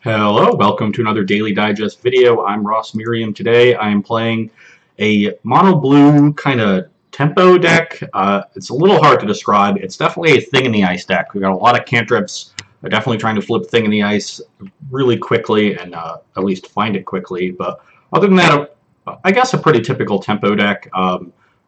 Hello, welcome to another Daily Digest video. I'm Merriam. Today I am playing a mono blue kind of tempo deck. It's a little hard to describe. It's definitely a thing in the ice deck. We've got a lot of cantrips. We're definitely trying to flip thing in the ice really quickly and at least find it quickly. But other than that, I guess a pretty typical tempo deck.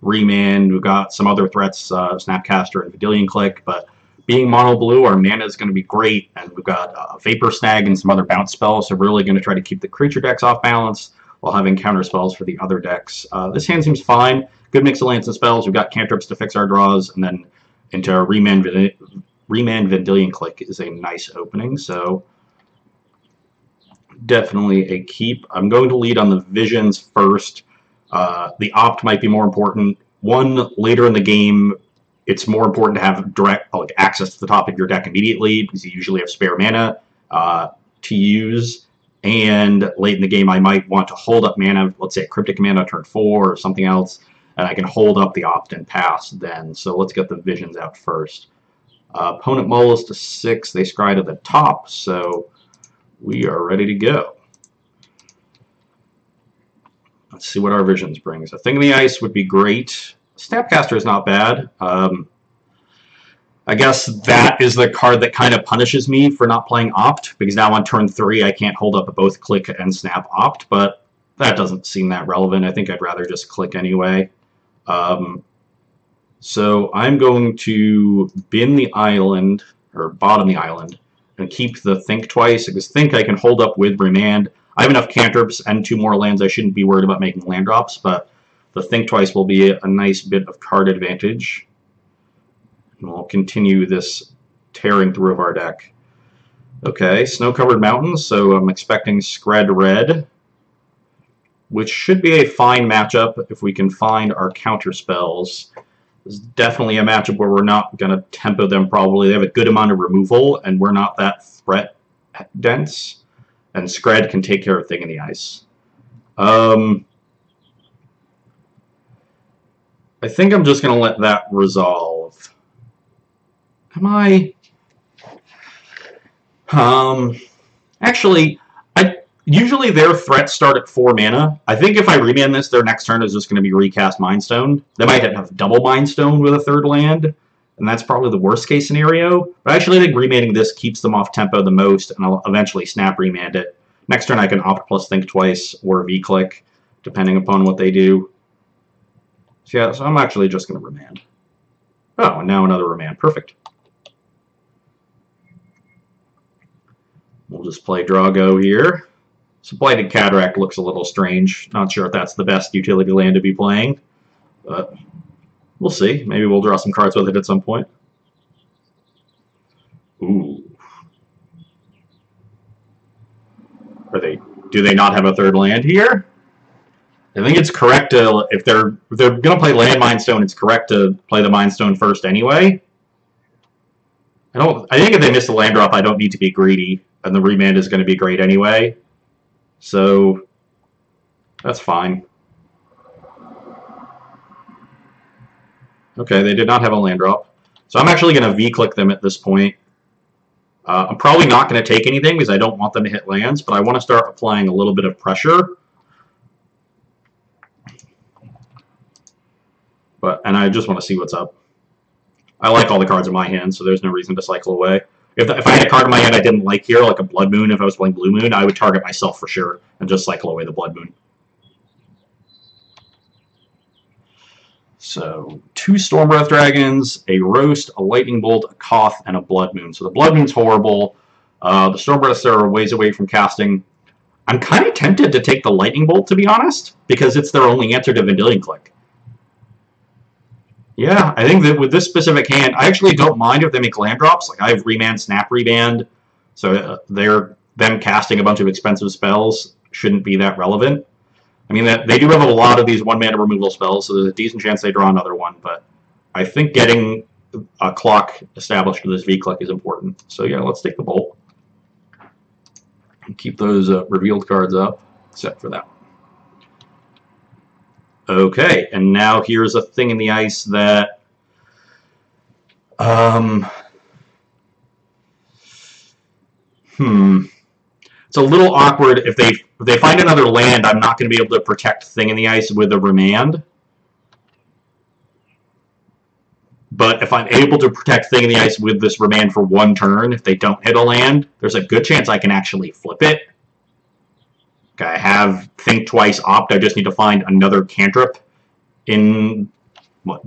Remand, we've got some other threats, Snapcaster and Vidillion Click, but being mono blue, our mana is going to be great, and we've got Vapor Snag and some other bounce spells, so we're really going to try to keep the creature decks off balance while having counter spells for the other decks. This hand seems fine. Good mix of lands and spells. We've got cantrips to fix our draws, and then into Remand Vidillion Click is a nice opening, so definitely a keep. I'm going to lead on the Visions first. The Opt might be more important. One, later in the game, it's more important to have direct access to the top of your deck immediately because you usually have spare mana to use. And late in the game, I might want to hold up mana, let's say a Cryptic Mana turn 4 or something else, and I can hold up the Opt and pass then. So let's get the Visions out first. Opponent mulls to 6, they scry to the top, so we are ready to go. Let's see what our Visions brings. A Thing in the Ice would be great. Snapcaster is not bad. I guess that is the card that kind of punishes me for not playing Opt, because now on turn 3 I can't hold up both Click and Snap Opt, but that doesn't seem that relevant. I think I'd rather just Click anyway. So I'm going to bin the island, or bottom the island, and keep the Think twice, because Think I can hold up with Remand. I have enough cantrips and 2 more lands. I shouldn't be worried about making land drops, but the Think Twice will be a nice bit of card advantage. And we'll continue this tearing through of our deck. Okay, Snow-Covered Mountains, so I'm expecting Scred Red, which should be a fine matchup if we can find our counter spells. This is definitely a matchup where we're not going to tempo them probably. They have a good amount of removal, and we're not that threat dense. And Scred can take care of Thing in the Ice. I think I'm just going to let that resolve. Am I? Actually, usually their threats start at 4 mana. I think if I remand this, their next turn is just going to be recast Mind Stone. They might have double Mind Stone with a 3rd land, and that's probably the worst case scenario. But actually, I think remanding this keeps them off tempo the most, and I'll eventually snap remand it. Next turn, I can Opt plus Think Twice or V-Click, depending upon what they do. So yeah, so I'm actually just going to remand. Oh, and now another remand. Perfect. We'll just play Drago here. So Blighted Cataract looks a little strange. Not sure if that's the best utility land to be playing, but we'll see. Maybe we'll draw some cards with it at some point. Ooh. Do they not have a 3rd land here? I think it's correct to, if they're going to play land Mind Stone, it's correct to play the Mind Stone first anyway. I think if they miss the land drop, I don't need to be greedy, and the remand is going to be great anyway. So that's fine. Okay, they did not have a land drop. So I'm actually going to V-click them at this point. I'm probably not going to take anything because I don't want them to hit lands, but I want to start applying a little bit of pressure. And I just want to see what's up. I like all the cards in my hand, so there's no reason to cycle away. If I had a card in my hand I didn't like here, like a Blood Moon, if I was playing Blue Moon, I would target myself for sure and just cycle away the Blood Moon. So 2 Stormbreath Dragons, a Roast, a Lightning Bolt, a Koth, and a Blood Moon. So the Blood Moon's horrible. The Stormbreaths are ways away from casting. I'm kind of tempted to take the Lightning Bolt, to be honest, because it's their only answer to Vidillion Click. Yeah, I think that with this specific hand, I actually don't mind if they make land drops. Like I have Remand, Snap Remand, so them casting a bunch of expensive spells shouldn't be that relevant. I mean, they do have a lot of these 1-mana removal spells, so there's a decent chance they draw another one, but I think getting a clock established with this V-Click is important. So yeah, let's take the Bolt. And keep those revealed cards up, except for that one. Okay, and now here's a Thing in the Ice that It's it's a little awkward if they find another land. I'm not going to be able to protect Thing in the Ice with a Remand. But if I'm able to protect Thing in the Ice with this Remand for one turn, if they don't hit a land, there's a good chance I can actually flip it. Okay, I have Think Twice Opt. I just need to find another cantrip in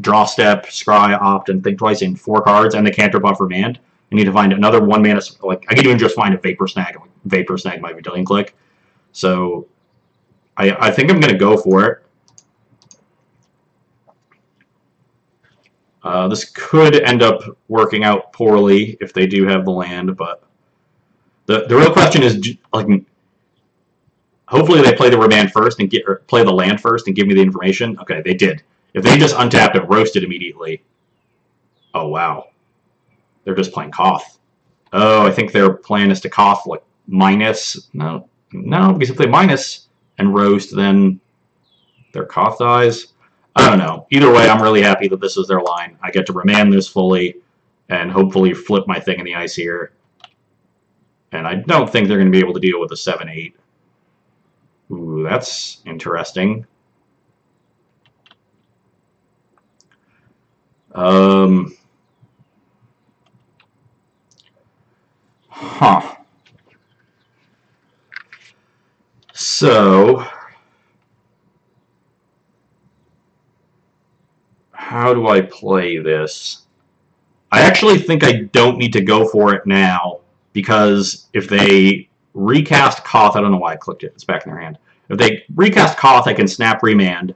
Draw Step, Scry, Opt, and Think Twice in 4 cards, and the cantrip off Remand. I need to find another 1-mana, like, I could even just find a Vapor Snag. Vapor Snag might be Dealing Click. So, I think I'm going to go for it. This could end up working out poorly if they do have the land, but the real question is, like, hopefully they play the Remand first and play the land first and give me the information. Okay, they did. If they just untapped and roasted immediately, oh wow, they're just playing Koth. Oh, I think their plan is to Koth like minus. No, because if they minus and roast, then their Koth dies. I don't know. Either way, I'm really happy that this is their line. I get to Remand this fully and hopefully flip my Thing in the Ice here. And I don't think they're going to be able to deal with a 7-8. Ooh, that's interesting. Huh. So, how do I play this? I actually think I don't need to go for it now, because if they recast Koth, I don't know why I clicked it, it's back in their hand. If they recast Koth, I can snap Remand.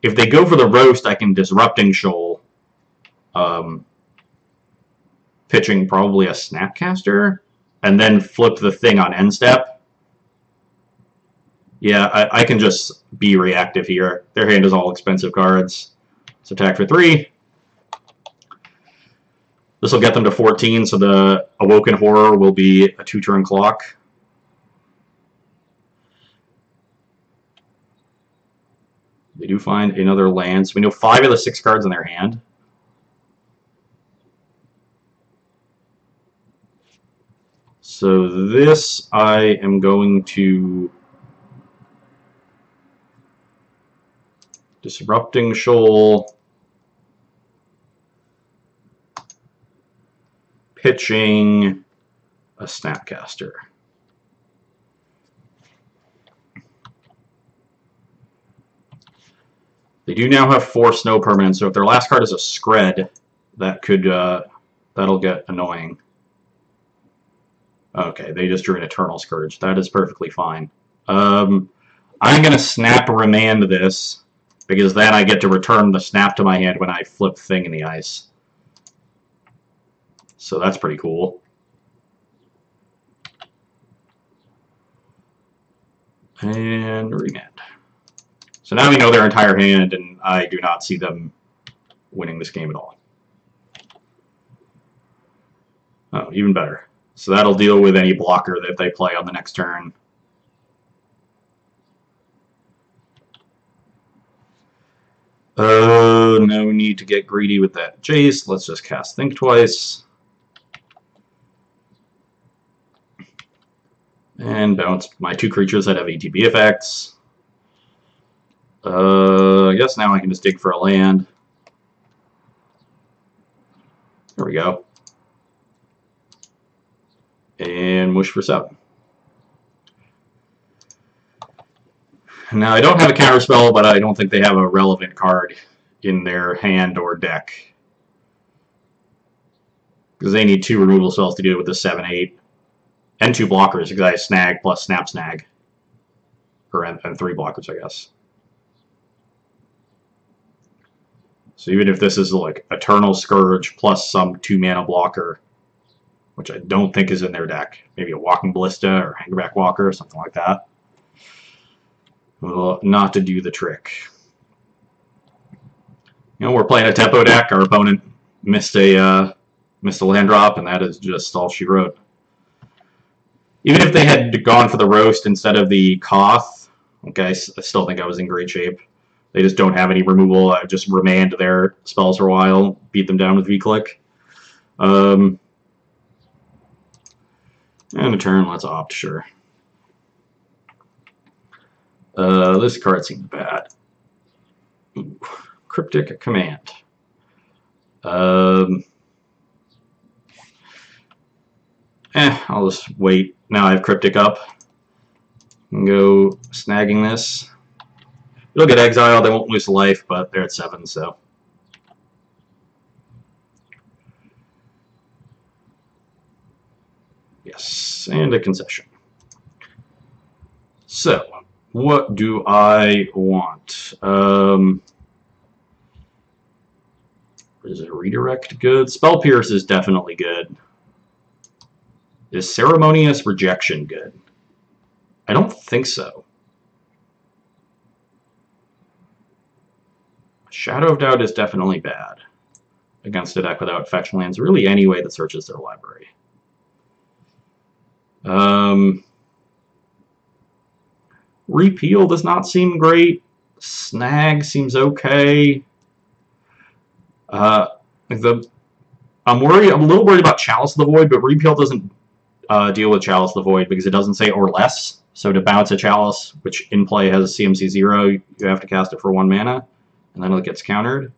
If they go for the roast, I can Disrupting Shoal. Pitching probably a Snapcaster, and then flip the Thing on end step. Yeah, I can just be reactive here. Their hand is all expensive cards. So attack for 3. This will get them to 14, so the Awoken Horror will be a 2-turn clock. They do find another land, so we know 5 of the 6 cards in their hand. So this I am going to Disrupting Shoal, pitching a Snapcaster. They do now have 4 snow permanents, so if their last card is a Scred, that could that'll get annoying. Okay, they just drew an Eternal Scourge. That is perfectly fine. I'm going to snap Remand this, because then I get to return the snap to my hand when I flip Thing in the Ice. So that's pretty cool. And Remand. So now we know their entire hand, and I do not see them winning this game at all. Oh, even better. So that'll deal with any blocker that they play on the next turn. No need to get greedy with that Jace. Let's just cast Think Twice. And bounce my 2 creatures that have ATB effects. I guess now I can just dig for a land. There we go. And wish for 7. Now, I don't have a counterspell, but I don't think they have a relevant card in their hand or deck. Because they need 2 removal spells to deal with the 7-8. And 2 blockers, because I have Snag plus Snap Snag. And 3 blockers, I guess. So even if this is like Eternal Scourge plus some 2-mana blocker, which I don't think is in their deck, maybe a Walking Ballista or Hangerback Walker or something like that, well, not to do the trick. You know, we're playing a tempo deck. Our opponent missed a land drop, and that is just all she wrote. Even if they had gone for the roast instead of the Koth, okay, I still think I was in great shape. They just don't have any removal. I just remand their spells for a while, beat them down with V-Click. And a turn, let's opt, sure. This card seems bad. Ooh, Cryptic Command. I'll just wait. Now I have Cryptic up. And go snagging this. It'll get exiled. They won't lose life, but they're at 7, so. Yes, and a concession. So, what do I want? Is a redirect good? Spell Pierce is definitely good. Is Ceremonious Rejection good? I don't think so. Shadow of Doubt is definitely bad against a deck without fetch lands, really any way that searches their library. Repeal does not seem great. Snag seems okay. I'm a little worried about Chalice of the Void, but Repeal doesn't deal with Chalice of the Void because it doesn't say or less. So to bounce a Chalice, which in play has CMC 0, you have to cast it for 1 mana, and then it gets countered.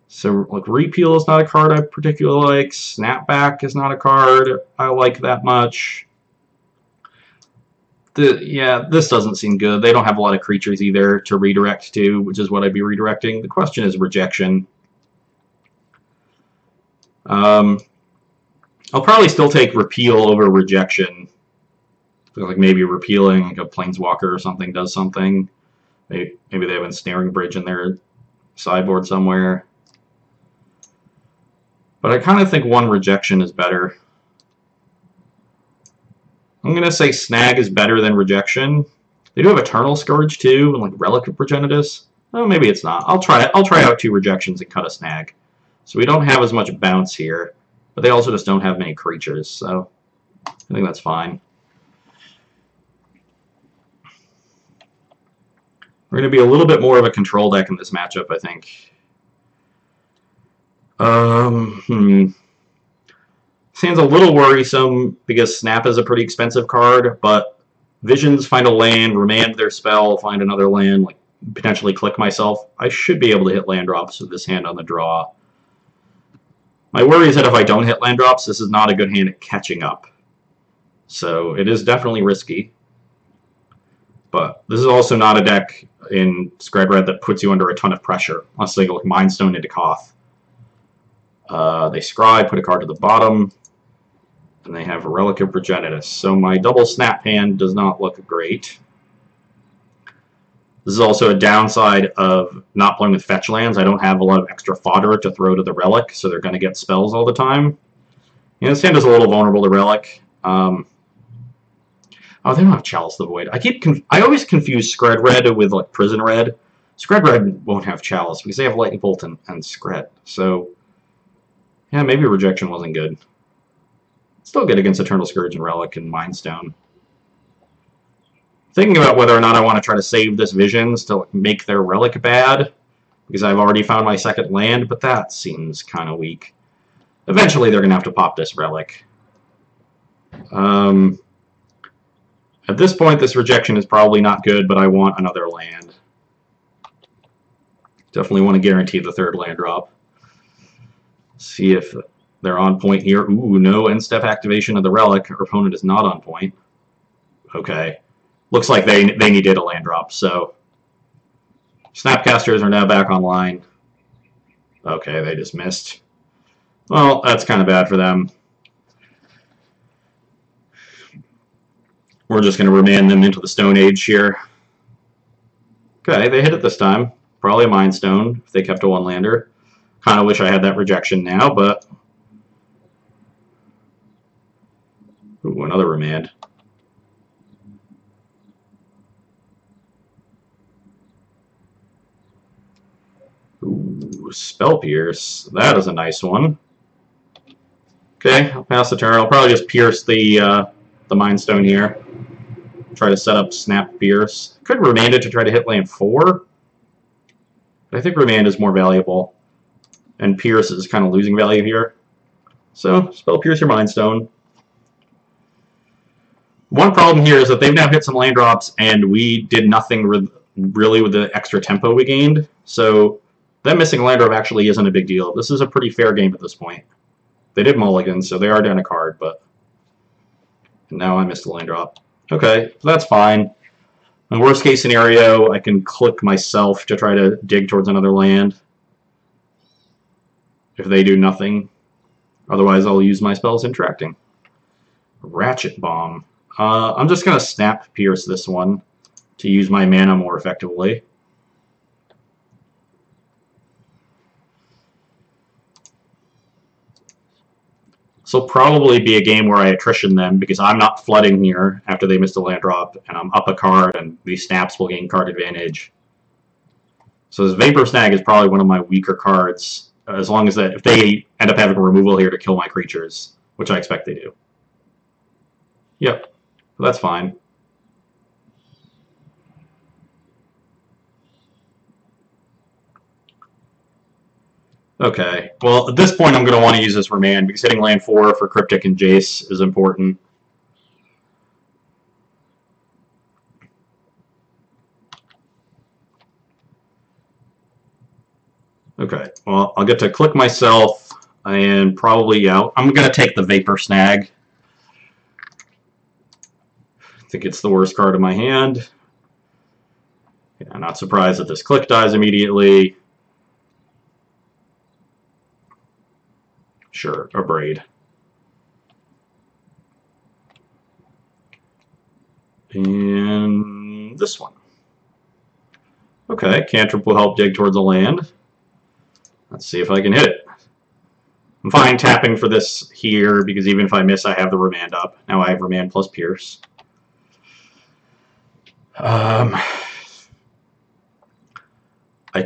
So like Repeal is not a card I particularly like. Snapback is not a card I like that much. Yeah, this doesn't seem good. They don't have a lot of creatures either to redirect to, which is what I'd be redirecting. The question is rejection. I'll probably still take repeal over rejection. Like maybe repealing like a planeswalker or something does something. Maybe they have a Ensnaring Bridge in their sideboard somewhere. But I kind of think 1 rejection is better. I'm going to say Snag is better than Rejection. They do have Eternal Scourge too, and like Relic of Progenitus. Oh, maybe it's not. I'll try out 2 Rejections and cut a Snag. So we don't have as much bounce here, but they also just don't have many creatures, so I think that's fine. We're going to be a little bit more of a control deck in this matchup, I think. Seems a little worrisome because Snap is a pretty expensive card, but Visions, find a land, remand their spell, find another land, like potentially click myself. I should be able to hit land drops with this hand on the draw. My worry is that if I don't hit land drops, this is not a good hand at catching up. So it is definitely risky. But this is also not a deck in Scred Red that puts you under a ton of pressure, unless they go like Mindstone into Koth. They scry, put a card to the bottom, and they have a Relic of Progenitus. So my double snap hand does not look great. This is also a downside of not playing with fetch lands. I don't have a lot of extra fodder to throw to the Relic, so they're going to get spells all the time. Yeah, this hand is a little vulnerable to Relic. Oh, they don't have Chalice of the Void. I always confuse Scred Red with like Prison Red. Scred Red won't have Chalice because they have Lightning Bolt and Scred. So yeah, maybe Rejection wasn't good. Still good against Eternal Scourge and Relic and Mindstone. Thinking about whether or not I want to try to save this Visions to make their Relic bad, because I've already found my second land, but that seems kind of weak. Eventually they're going to have to pop this Relic. At this point, this Rejection is probably not good, but I want another land. Definitely want to guarantee the 3rd land drop. See if they're on point here. Ooh, no end-step activation of the Relic. Our opponent is not on point. Okay. Looks like they needed a land drop, so Snapcasters are now back online. Okay, they just missed. Well, that's kind of bad for them. We're just going to remand them into the Stone Age here. Okay, they hit it this time. Probably a Mind Stone if they kept a 1-lander. Kind of wish I had that Rejection now, but... Ooh, another remand. Ooh, Spell Pierce. That is a nice one. Okay, I'll pass the turn. I'll probably just pierce the Mind Stone here. Try to set up Snap Pierce. Could remand it to try to hit land 4. But I think remand is more valuable. And Pierce is kind of losing value here. So, Spell Pierce your Mind Stone. One problem here is that they've now hit some land drops, and we did nothing really with the extra tempo we gained. So them missing a land drop actually isn't a big deal. This is a pretty fair game at this point. They did mulligan, so they are down a card, but now I missed a land drop. Okay, that's fine. In worst case scenario, I can click myself to try to dig towards another land if they do nothing. Otherwise, I'll use my spells interacting. Ratchet Bomb. I'm just going to Snap Pierce this one to use my mana more effectively. This will probably be a game where I attrition them because I'm not flooding here after they missed a land drop, and I'm up a card, and these snaps will gain card advantage. So this Vapor Snag is probably one of my weaker cards, as long as that if they end up having a removal here to kill my creatures, which I expect they do. Yep, that's fine. Okay, well, at this point I'm going to want to use this Remand, because hitting land 4 for Cryptic and Jace is important. Okay, well, I'll get to click myself, and probably, yeah, I'm going to take the Vapor Snag. I think it's the worst card in my hand. Yeah, not surprised that this click dies immediately. Sure, a Braid. And this one. Okay, Cantrip will help dig towards a land. Let's see if I can hit it. I'm fine tapping for this here, because even if I miss, I have the Remand up. Now I have Remand plus Pierce. I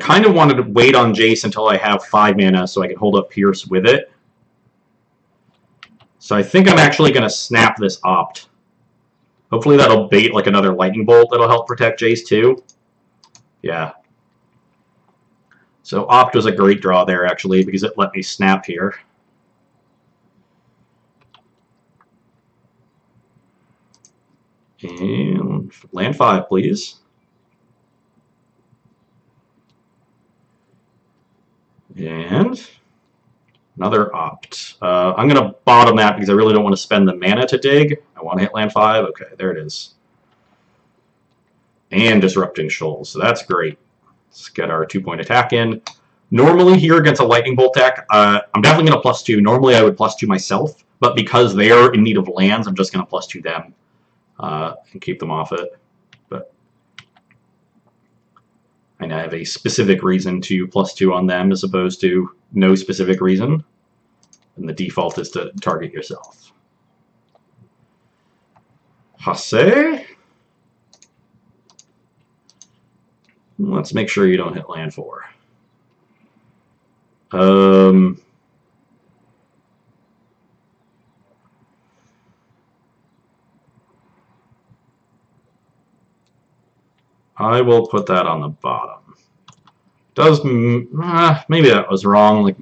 kind of wanted to wait on Jace until I have 5 mana so I can hold up Pierce with it. So I think I'm actually going to snap this Opt. Hopefully that'll bait like another Lightning Bolt that'll help protect Jace too. Yeah. So Opt was a great draw there actually, because it let me snap here. And land 5, please. And another Opt. I'm going to bottom that because I really don't want to spend the mana to dig. I want to hit land 5. Okay, there it is. And Disrupting Shoals, so that's great. Let's get our 2-point attack in. Normally here against a Lightning Bolt deck, I'm definitely going to +2. Normally I would +2 myself, but because they're in need of lands, I'm just going to +2 them and keep them off it. But I have a specific reason to +2 on them as opposed to no specific reason. And the default is to target yourself. Hase. Let's make sure you don't hit land 4. I will put that on the bottom. Maybe that was wrong. Like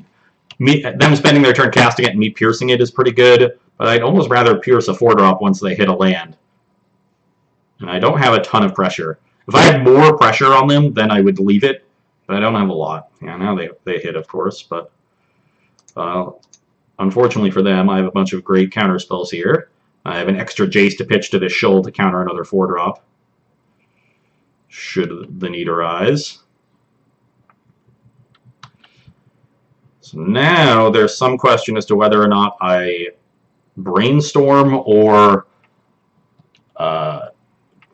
them spending their turn casting it and me piercing it is pretty good, but I'd almost rather pierce a 4-drop once they hit a land. And I don't have a ton of pressure. If I had more pressure on them, then I would leave it, but I don't have a lot. Yeah, now they hit, of course, but unfortunately for them, I have a bunch of great counter spells here. I have an extra Jace to pitch to this Shoal to counter another 4-drop, should the need arise. So now there's some question as to whether or not I Brainstorm or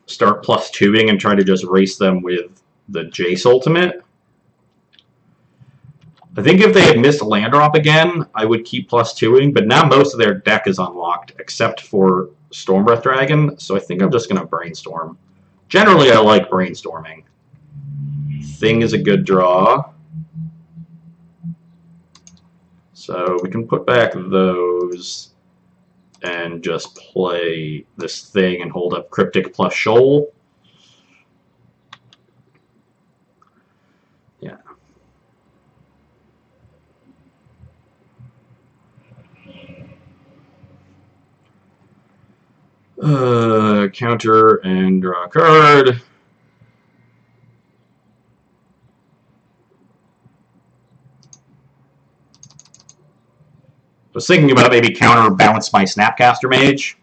start +2ing and try to just race them with the Jace ultimate. I think if they had missed land drop again, I would keep +2ing, but now most of their deck is unlocked except for Stormbreath Dragon, so I think I'm just going to Brainstorm. Generally, I like Brainstorming. Thing is a good draw. So we can put back those and just play this Thing and hold up Cryptic plus Shoal. Yeah. counter and draw a card. I was thinking about maybe counterbalance my Snapcaster Mage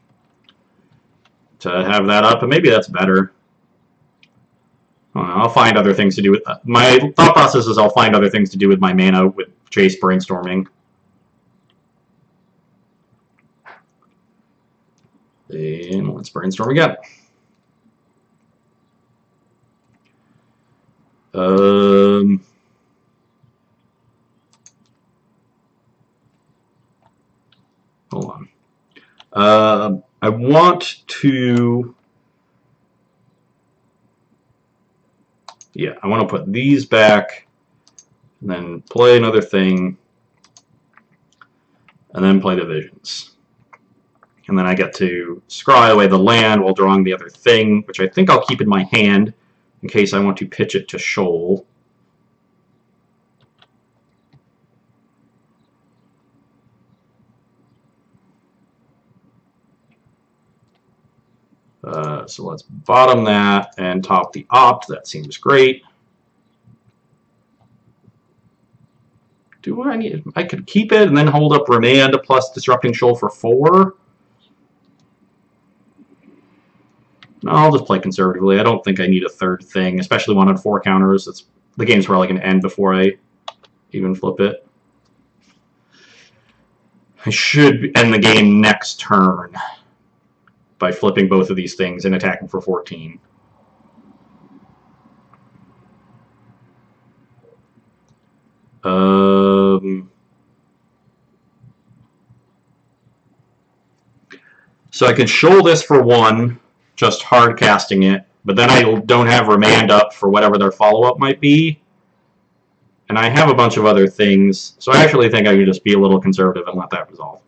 to have that up, and maybe that's better. I'll find other things to do with my thought process is I'll find other things to do with my mana with Chase brainstorming. And let's brainstorm again. Hold on. I want to. Yeah, I want to put these back, and then play another thing, and then play Divisions. And then I get to scry away the land while drawing the other thing, which I think I'll keep in my hand in case I want to pitch it to Shoal. So let's bottom that and top the opt. That seems great. Do I need? I could keep it and then hold up Remand plus Disrupting Shoal for 4. No, I'll just play conservatively. I don't think I need a third thing, especially one on 4 counters. The game's probably going to end before I even flip it. I should end the game next turn by flipping both of these things and attacking for 14. So I can Shoal this for 1, just hard casting it, but then I don't have Remand up for whatever their follow-up might be. And I have a bunch of other things, so I actually think I could just be a little conservative and let that resolve.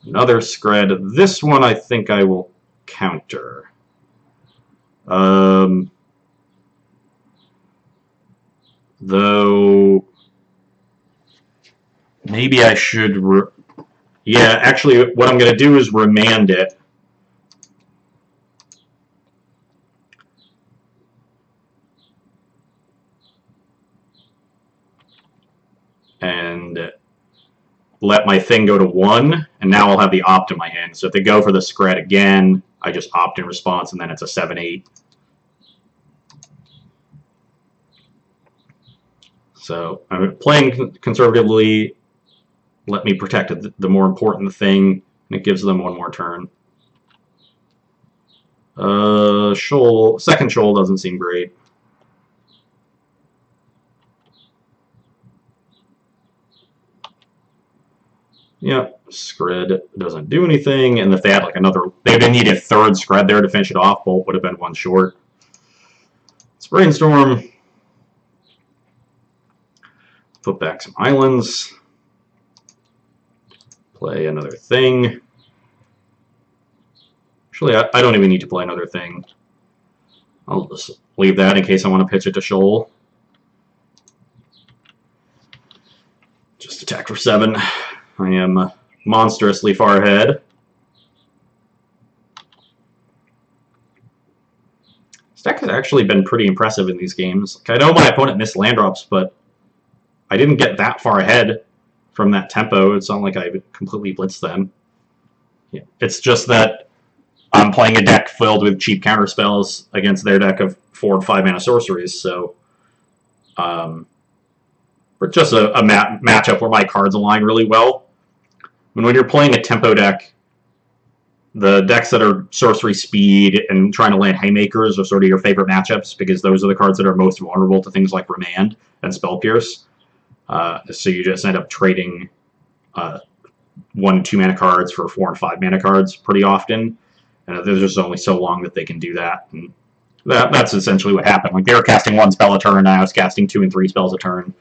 Another Scred. This one I think I will counter. Though maybe I should... yeah, actually what I'm going to do is Remand it. And let my thing go to 1, and now I'll have the opt in my hand. So if they go for the Scred again, I just opt in response, and then it's a 7-8. So I'm playing conservatively. Let me protect the more important thing, and it gives them 1 more turn. Shoal, second Shoal doesn't seem great. Yep, Scred doesn't do anything, and if they had like another, they didn't need a third Scred there to finish it off. Bolt would have been 1 short. Let's brainstorm. Put back some islands. Play another thing. Actually, I don't even need to play another thing. I'll just leave that in case I want to pitch it to Shoal. Just attack for 7. I am monstrously far ahead. This deck has actually been pretty impressive in these games. Like, I know my opponent missed land drops, but I didn't get that far ahead from that tempo. It's not like I completely blitzed them. Yeah. It's just that I'm playing a deck filled with cheap counter spells against their deck of 4 and 5 mana sorceries, so just a matchup where my cards align really well. When you're playing a tempo deck, the decks that are sorcery speed and trying to land haymakers are sort of your favorite matchups because those are the cards that are most vulnerable to things like Remand and Spell Pierce. So you just end up trading 1 and 2 mana cards for 4 and 5 mana cards pretty often. And there's just only so long that they can do that. And that's essentially what happened. Like, they were casting 1 spell a turn, and I was casting 2 and 3 spells a turn.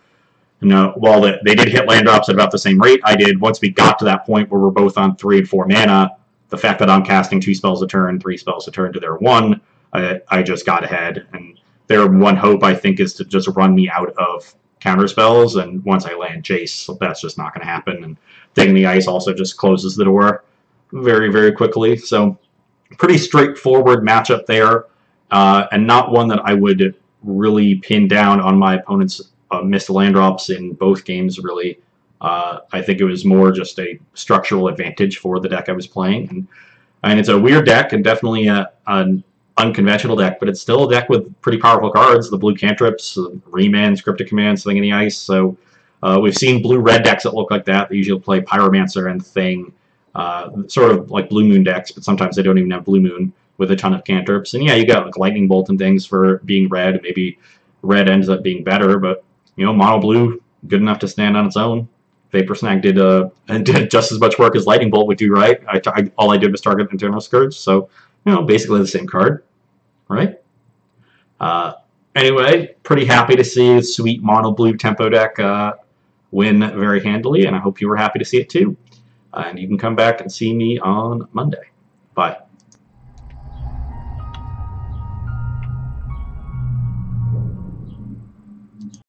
While they did hit land drops at about the same rate I did, once we got to that point where we're both on 3 and 4 mana, the fact that I'm casting 2 spells a turn, 3 spells a turn to their 1, I just got ahead. And their one hope, I think, is to just run me out of counter spells, and once I land Jace, that's just not going to happen. And Thing in the Ice also just closes the door very, very quickly. So pretty straightforward matchup there, and not one that I would really pin down on my opponent's missed land drops in both games, really. I think it was more just a structural advantage for the deck I was playing. And it's a weird deck and definitely an unconventional deck, but it's still a deck with pretty powerful cards. The blue cantrips, Remand, Cryptic Commands, Thing in the Ice. So we've seen blue-red decks that look like that. They usually play Pyromancer and Thing, sort of like Blue Moon decks, but sometimes they don't even have Blue Moon with a ton of cantrips. And yeah, you got like Lightning Bolt and things for being red. Maybe red ends up being better, but you know, mono blue, good enough to stand on its own. Vapor Snag did just as much work as Lightning Bolt would do, right? All I did was target Internal Scourge, so you know, basically the same card, right? Anyway, pretty happy to see the sweet mono blue tempo deck win very handily, and I hope you were happy to see it too. And you can come back and see me on Monday. Bye.